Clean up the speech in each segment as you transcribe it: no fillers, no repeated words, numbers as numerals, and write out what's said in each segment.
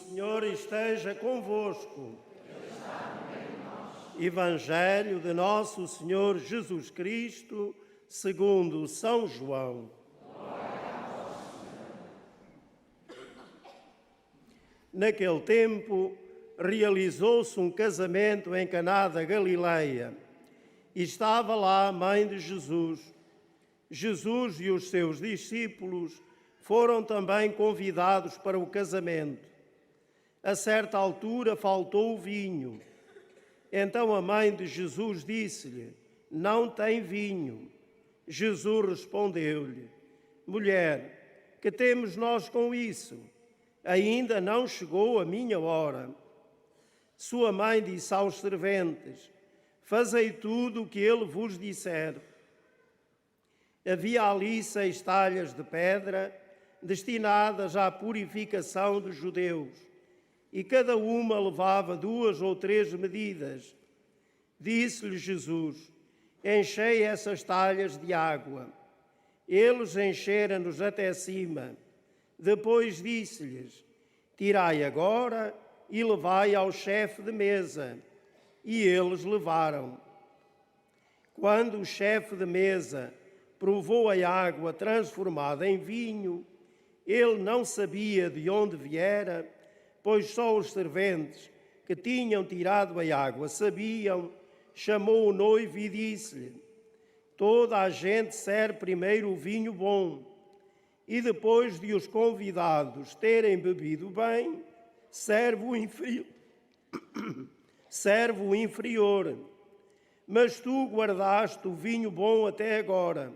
Senhor esteja convosco. Evangelho de nosso Senhor Jesus Cristo, segundo São João. Naquele tempo, realizou-se um casamento em Caná da Galileia e estava lá a mãe de Jesus. Jesus e os seus discípulos foram também convidados para o casamento. A certa altura faltou o vinho. Então a mãe de Jesus disse-lhe: "Não tem vinho." Jesus respondeu-lhe: "Mulher, que temos nós com isso? Ainda não chegou a minha hora." Sua mãe disse aos serventes: "Fazei tudo o que ele vos disser." Havia ali 6 talhas de pedra destinadas à purificação dos judeus, e cada uma levava 2 ou 3 medidas. Disse-lhe Jesus: "Enchei essas talhas de água." Eles encheram-nos até cima. Depois disse-lhes: "Tirai agora e levai ao chefe de mesa." E eles levaram. Quando o chefe de mesa provou a água transformada em vinho, ele não sabia de onde viera, pois só os serventes que tinham tirado a água sabiam. Chamou o noivo e disse-lhe: "Toda a gente serve primeiro o vinho bom, e depois de os convidados terem bebido bem, serve o inferior. Mas tu guardaste o vinho bom até agora."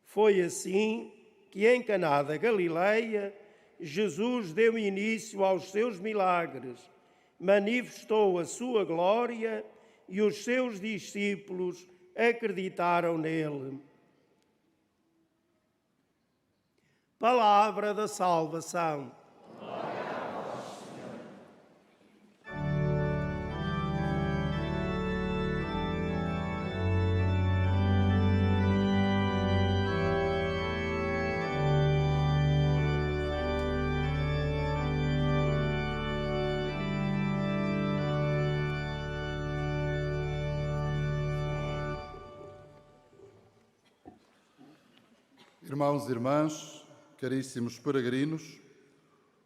Foi assim que em Caná da Galileia Jesus deu início aos seus milagres, manifestou a sua glória e os seus discípulos acreditaram nele. Palavra da salvação. Irmãos e irmãs, caríssimos peregrinos,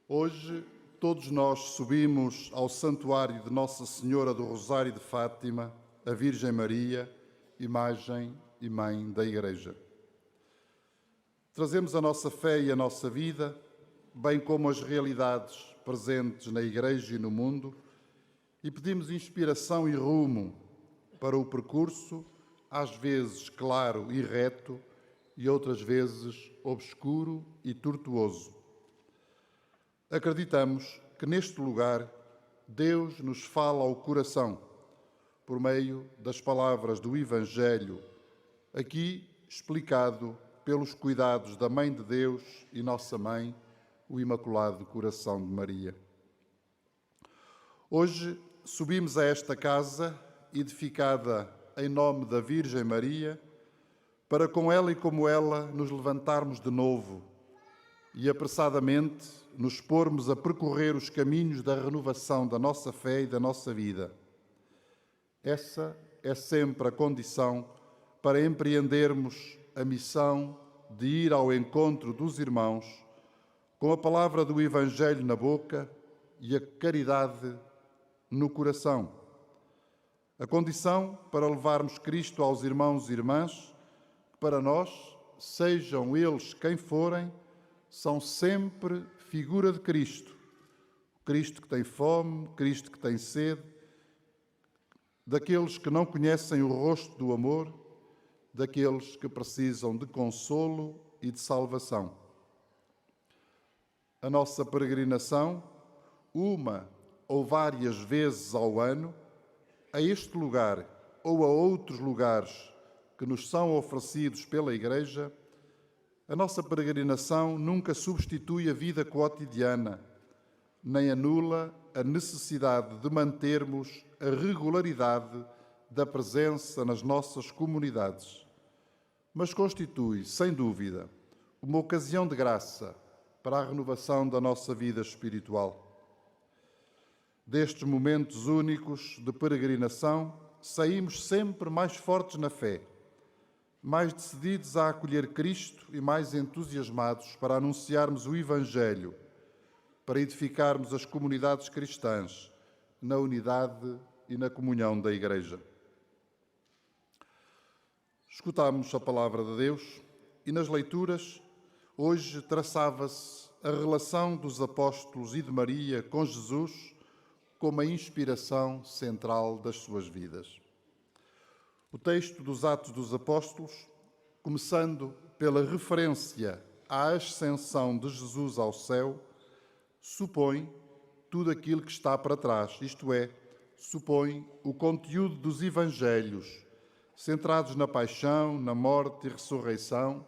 hoje todos nós subimos ao santuário de Nossa Senhora do Rosário de Fátima, a Virgem Maria, imagem e mãe da Igreja. Trazemos a nossa fé e a nossa vida, bem como as realidades presentes na Igreja e no mundo, e pedimos inspiração e rumo para o percurso, às vezes claro e reto, e outras vezes obscuro e tortuoso. Acreditamos que neste lugar Deus nos fala ao coração, por meio das palavras do Evangelho, aqui explicado pelos cuidados da Mãe de Deus e Nossa Mãe, o Imaculado Coração de Maria. Hoje subimos a esta casa, edificada em nome da Virgem Maria, para com ela e como ela nos levantarmos de novo e apressadamente nos pormos a percorrer os caminhos da renovação da nossa fé e da nossa vida. Essa é sempre a condição para empreendermos a missão de ir ao encontro dos irmãos com a palavra do Evangelho na boca e a caridade no coração. A condição para levarmos Cristo aos irmãos e irmãs, para nós, sejam eles quem forem, são sempre figura de Cristo. Cristo que tem fome, Cristo que tem sede, daqueles que não conhecem o rosto do amor, daqueles que precisam de consolo e de salvação. A nossa peregrinação, uma ou várias vezes ao ano, a este lugar ou a outros lugares que nos são oferecidos pela Igreja, a nossa peregrinação nunca substitui a vida cotidiana, nem anula a necessidade de mantermos a regularidade da presença nas nossas comunidades, mas constitui, sem dúvida, uma ocasião de graça para a renovação da nossa vida espiritual. Destes momentos únicos de peregrinação, saímos sempre mais fortes na fé, mais decididos a acolher Cristo e mais entusiasmados para anunciarmos o Evangelho, para edificarmos as comunidades cristãs na unidade e na comunhão da Igreja. Escutámos a palavra de Deus e nas leituras hoje traçava-se a relação dos apóstolos e de Maria com Jesus como a inspiração central das suas vidas. O texto dos Atos dos Apóstolos, começando pela referência à ascensão de Jesus ao céu, supõe tudo aquilo que está para trás, isto é, supõe o conteúdo dos Evangelhos, centrados na paixão, na morte e ressurreição,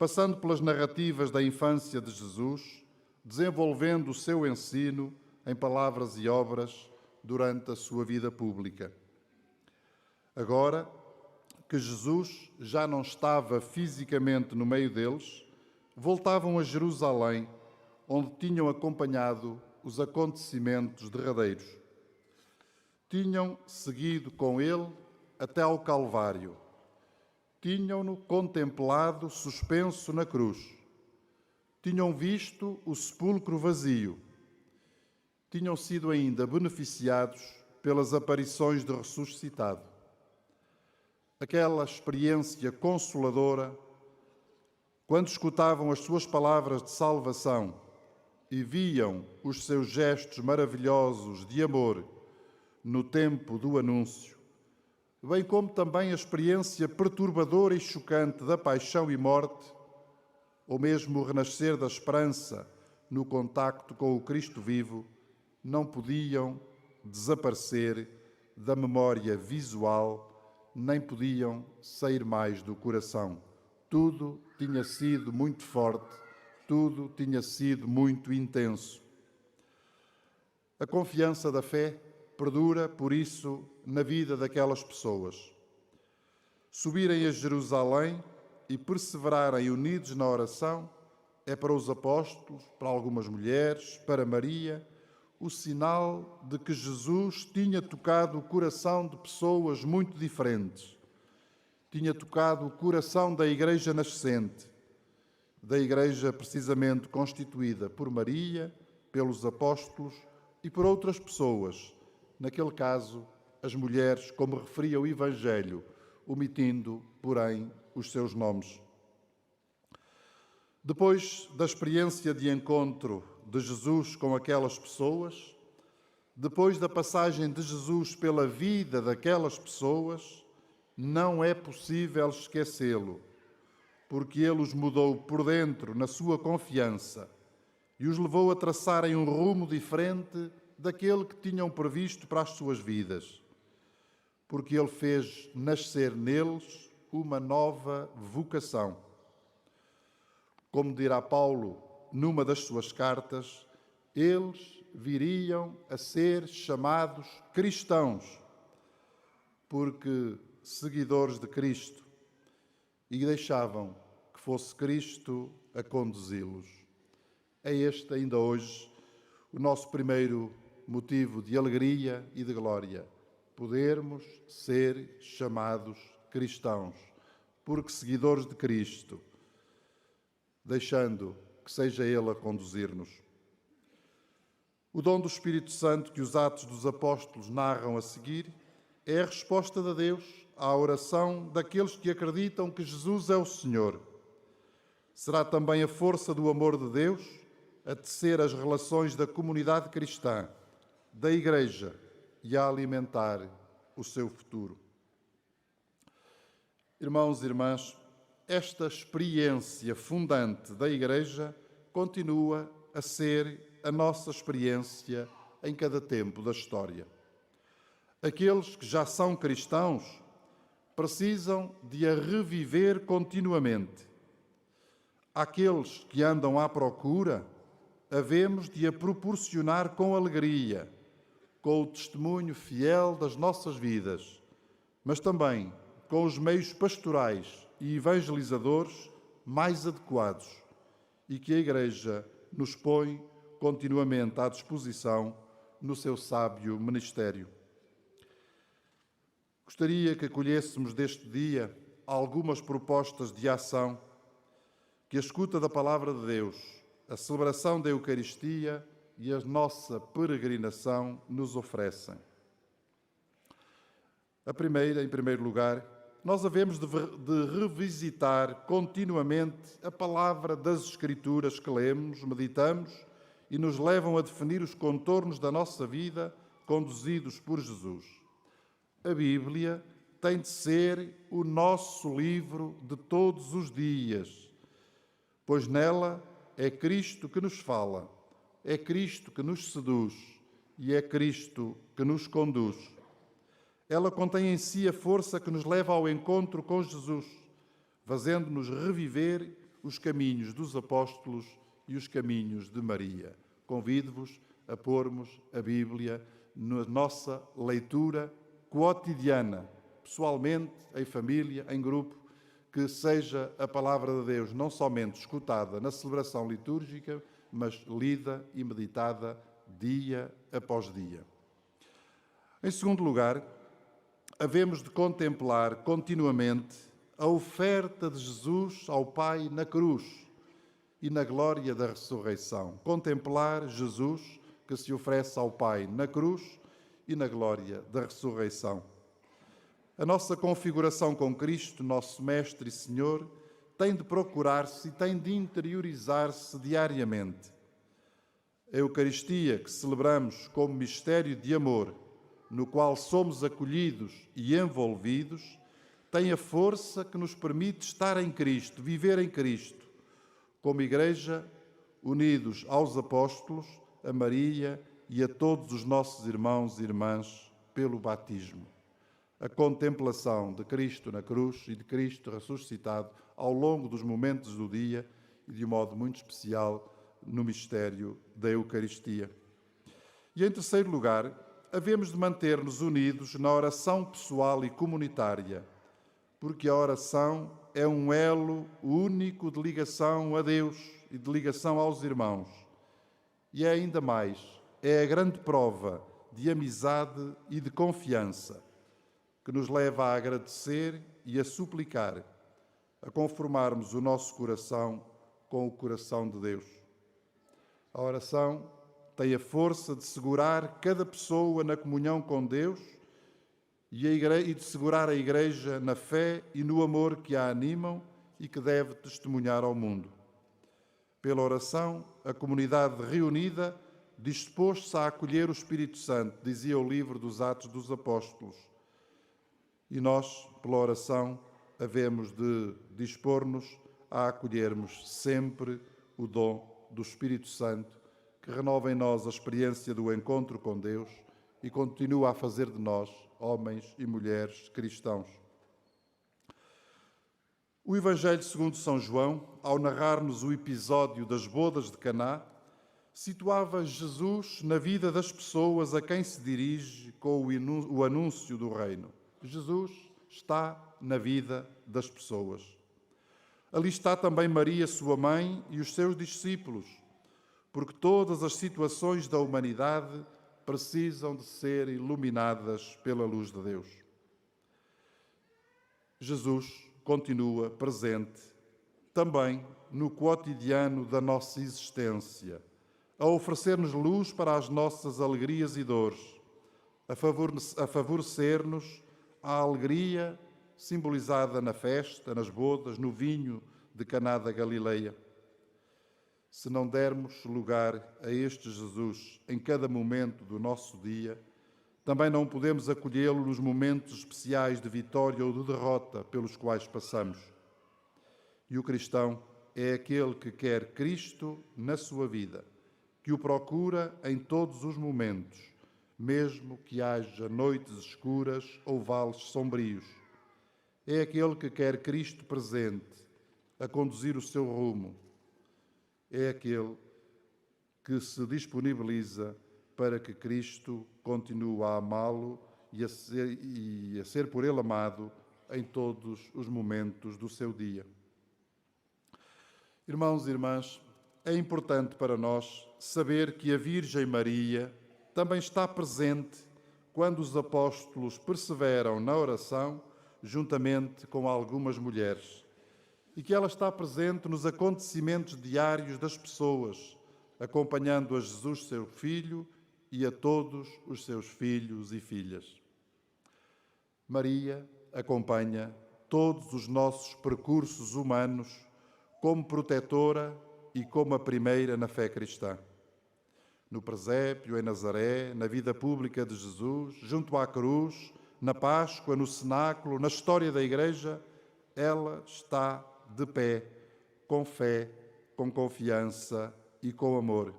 passando pelas narrativas da infância de Jesus, desenvolvendo o seu ensino em palavras e obras durante a sua vida pública. Agora que Jesus já não estava fisicamente no meio deles, voltavam a Jerusalém, onde tinham acompanhado os acontecimentos derradeiros. Tinham seguido com ele até ao Calvário. Tinham-no contemplado suspenso na cruz. Tinham visto o sepulcro vazio. Tinham sido ainda beneficiados pelas aparições do ressuscitado. Aquela experiência consoladora, quando escutavam as suas palavras de salvação e viam os seus gestos maravilhosos de amor no tempo do anúncio, bem como também a experiência perturbadora e chocante da paixão e morte, ou mesmo o renascer da esperança no contacto com o Cristo vivo, não podiam desaparecer da memória visual, nem podiam sair mais do coração. Tudo tinha sido muito forte, tudo tinha sido muito intenso. A confiança da fé perdura, por isso, na vida daquelas pessoas. Subirem a Jerusalém e perseverarem unidos na oração é para os apóstolos, para algumas mulheres, para Maria, o sinal de que Jesus tinha tocado o coração de pessoas muito diferentes. Tinha tocado o coração da Igreja nascente, da Igreja precisamente constituída por Maria, pelos apóstolos e por outras pessoas, naquele caso, as mulheres, como referia o Evangelho, omitindo, porém, os seus nomes. Depois da experiência de encontro de Jesus com aquelas pessoas, depois da passagem de Jesus pela vida daquelas pessoas, não é possível esquecê-lo, porque ele os mudou por dentro na sua confiança e os levou a traçarem um rumo diferente daquele que tinham previsto para as suas vidas, porque ele fez nascer neles uma nova vocação. Como dirá Paulo numa das suas cartas, eles viriam a ser chamados cristãos, porque seguidores de Cristo, e deixavam que fosse Cristo a conduzi-los. É este ainda hoje o nosso primeiro motivo de alegria e de glória, podermos ser chamados cristãos, porque seguidores de Cristo, deixando que seja Ele a conduzir-nos. O dom do Espírito Santo que os Atos dos Apóstolos narram a seguir é a resposta de Deus à oração daqueles que acreditam que Jesus é o Senhor. Será também a força do amor de Deus a tecer as relações da comunidade cristã, da Igreja e a alimentar o seu futuro. Irmãos e irmãs, esta experiência fundante da Igreja continua a ser a nossa experiência em cada tempo da história. Aqueles que já são cristãos precisam de a reviver continuamente. Aqueles que andam à procura, havemos de a proporcionar com alegria, com o testemunho fiel das nossas vidas, mas também com os meios pastorais e evangelizadores mais adequados, e que a Igreja nos põe continuamente à disposição no seu sábio ministério. Gostaria que acolhêssemos deste dia algumas propostas de ação que a escuta da Palavra de Deus, a celebração da Eucaristia e a nossa peregrinação nos oferecem. A primeira, em primeiro lugar, nós havemos de revisitar continuamente a palavra das Escrituras que lemos, meditamos e nos levam a definir os contornos da nossa vida conduzidos por Jesus. A Bíblia tem de ser o nosso livro de todos os dias, pois nela é Cristo que nos fala, é Cristo que nos seduz e é Cristo que nos conduz. Ela contém em si a força que nos leva ao encontro com Jesus, fazendo-nos reviver os caminhos dos apóstolos e os caminhos de Maria. Convido-vos a pormos a Bíblia na nossa leitura cotidiana, pessoalmente, em família, em grupo, que seja a palavra de Deus não somente escutada na celebração litúrgica, mas lida e meditada dia após dia. Em segundo lugar, havemos de contemplar continuamente a oferta de Jesus ao Pai na cruz e na glória da ressurreição. Contemplar Jesus que se oferece ao Pai na cruz e na glória da ressurreição. A nossa configuração com Cristo, nosso Mestre e Senhor, tem de procurar-se e tem de interiorizar-se diariamente. A Eucaristia que celebramos como mistério de amor, no qual somos acolhidos e envolvidos, tem a força que nos permite estar em Cristo, viver em Cristo, como Igreja, unidos aos apóstolos, a Maria e a todos os nossos irmãos e irmãs pelo batismo. A contemplação de Cristo na cruz e de Cristo ressuscitado ao longo dos momentos do dia e de um modo muito especial no mistério da Eucaristia. E em terceiro lugar, havemos de manter-nos unidos na oração pessoal e comunitária, porque a oração é um elo único de ligação a Deus e de ligação aos irmãos. E é ainda mais, é a grande prova de amizade e de confiança que nos leva a agradecer e a suplicar, a conformarmos o nosso coração com o coração de Deus. A oração tem a força de segurar cada pessoa na comunhão com Deus e de segurar a Igreja na fé e no amor que a animam e que deve testemunhar ao mundo. Pela oração, a comunidade reunida dispôs-se a acolher o Espírito Santo, dizia o livro dos Atos dos Apóstolos. E nós, pela oração, havemos de dispor-nos a acolhermos sempre o dom do Espírito Santo, que renova em nós a experiência do encontro com Deus e continua a fazer de nós homens e mulheres cristãos. O Evangelho segundo São João, ao narrar-nos o episódio das bodas de Caná, situava Jesus na vida das pessoas a quem se dirige com o anúncio do reino. Jesus está na vida das pessoas. Ali está também Maria, sua mãe, e os seus discípulos, porque todas as situações da humanidade precisam de ser iluminadas pela luz de Deus. Jesus continua presente também no cotidiano da nossa existência, a oferecer-nos luz para as nossas alegrias e dores, a favorecer-nos a alegria simbolizada na festa, nas bodas, no vinho de Caná da Galileia. Se não dermos lugar a este Jesus em cada momento do nosso dia, também não podemos acolhê-lo nos momentos especiais de vitória ou de derrota pelos quais passamos. E o cristão é aquele que quer Cristo na sua vida, que o procura em todos os momentos, mesmo que haja noites escuras ou vales sombrios. É aquele que quer Cristo presente, a conduzir o seu rumo. É aquele que se disponibiliza para que Cristo continue a amá-lo e a ser por ele amado em todos os momentos do seu dia. Irmãos e irmãs, é importante para nós saber que a Virgem Maria também está presente quando os apóstolos perseveram na oração juntamente com algumas mulheres, e que ela está presente nos acontecimentos diários das pessoas, acompanhando a Jesus, seu Filho, e a todos os seus filhos e filhas. Maria acompanha todos os nossos percursos humanos como protetora e como a primeira na fé cristã. No presépio, em Nazaré, na vida pública de Jesus, junto à cruz, na Páscoa, no cenáculo, na história da Igreja, ela está de pé, com fé, com confiança e com amor.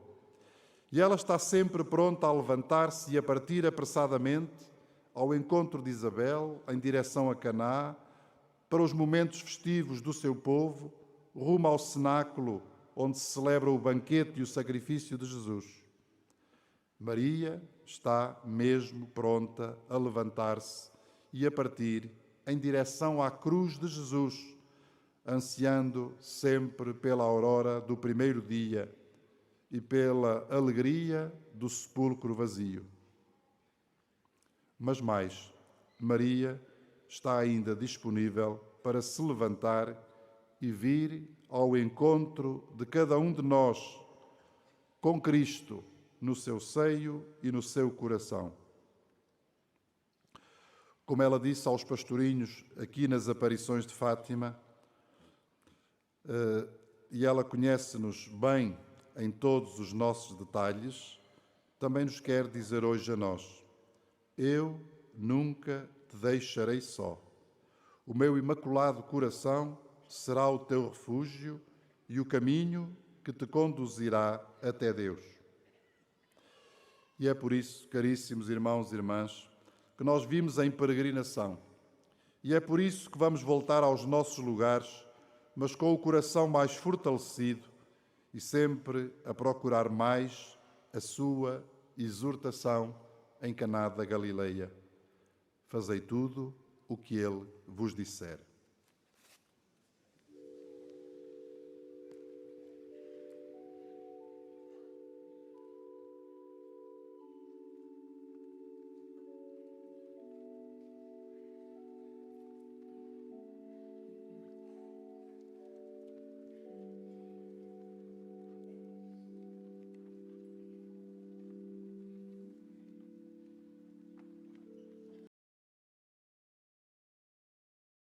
E ela está sempre pronta a levantar-se e a partir apressadamente ao encontro de Isabel, em direção a Caná, para os momentos festivos do seu povo, rumo ao cenáculo onde se celebra o banquete e o sacrifício de Jesus. Maria está mesmo pronta a levantar-se e a partir em direção à cruz de Jesus, ansiando sempre pela aurora do primeiro dia e pela alegria do sepulcro vazio. Mas mais, Maria está ainda disponível para se levantar e vir ao encontro de cada um de nós, com Cristo no seu seio e no seu coração. Como ela disse aos pastorinhos aqui nas aparições de Fátima, e ela conhece-nos bem em todos os nossos detalhes, também nos quer dizer hoje a nós: eu nunca te deixarei só. O meu imaculado coração será o teu refúgio e o caminho que te conduzirá até Deus. E é por isso, caríssimos irmãos e irmãs, que nós vimos em peregrinação. E é por isso que vamos voltar aos nossos lugares, mas com o coração mais fortalecido e sempre a procurar mais a sua exortação em Caná da Galileia. Fazei tudo o que ele vos disser.